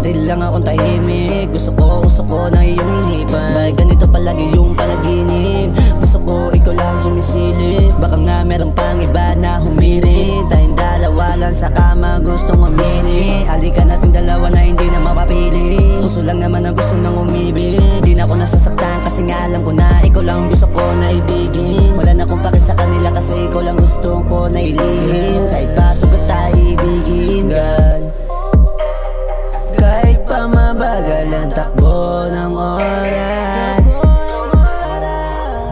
Still lang akong tahimik. Gusto ko na iyong hinipan. Bakit ganito palagi yung panaginip? Gusto ko ikaw lang sumisilip. Baka nga meron pang iba na humirit. Tayong dalawa lang sa kama gustong umini. Halika nating dalawa na hindi na mapapili. Puso lang naman ang gusto nang umibig. Di na ako nasasaktan kasi nga alam ko na ikaw lang gusto ko na ibigin. Wala na akong paki sa kanila kasi ikaw lang gusto ko na ilihim. Kahit pa sugat tayo ibigin, God. Kahit pa mabagal ang takbo ng oras,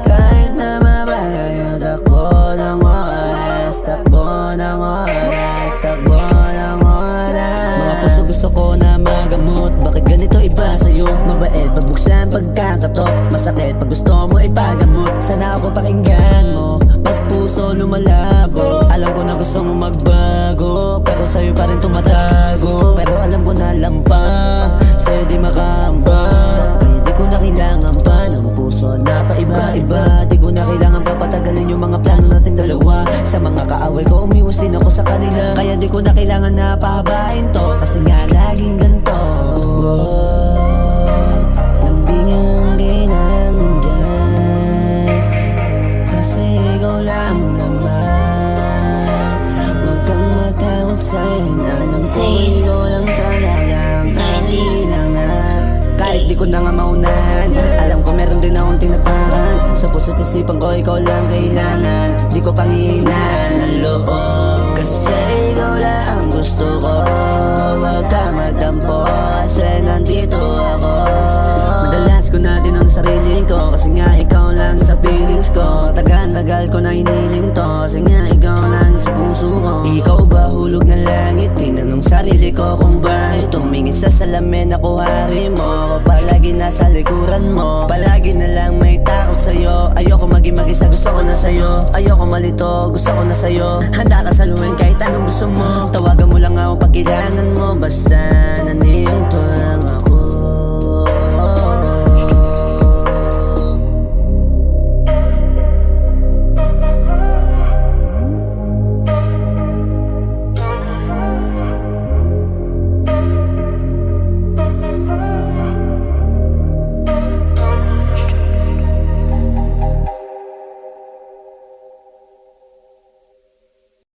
kahit na mabagal yung takbo ng oras, takbo ng oras, takbo ng oras. Mga puso gusto ko na magamot. Bakit ganito iba sa'yo? Mabait pagbuksan pagkakatok, masakit pag gusto mo ipagamot. Sana ako pakinggan mo pag puso lumalabo. Alam ko na gusto mo magbago, pero sa'yo pa rin tumatago. Pero alam ko na lang pa, sa'yo di makamba. Kaya di ko na kailangan pa ng puso na paiba-iba. Di ko na kailangan pa patagalin yung mga plano natin dalawa. Sa mga kaaway ko umiwas din ako sa kanila. Kaya di ko na kailangan na pahabain to, kasi nga laging ganito. Lambing ang kailangan dyan, kasi ikaw lang naman. Huwag kang matakot sa'kin, alam ko ikaw lang talagang kailangan. Kahit di ko na nga maunahan, alam ko meron din akong tinapakan. Sa puso't isipan ko ikaw lang kailangan. Di ko panghihinaan ang loob, kasi ikaw lang ang gusto ko. Huwag kang magtampo kasi nandito ako. Madalas ko na din ang sarili ko, kasi nga ikaw lang sa feelings ko. Tagal ko na hiniling to, kasi nga ikaw lang sa puso ko. Ikaw ba hulog na langit? Tinanong sarili ko kung bakit tumingin sa salamin ako hari mo. Ako palagi nasa likuran mo, palagi na lang may takot sa'yo. Ayoko maging mag-isa, gusto ko na sa'yo. Ayoko malito, gusto ko na sa'yo. Handa ka saluhin kahit anong gusto mo. Tawagan mo lang ako pag kailangan mo, basta nandito lang ako.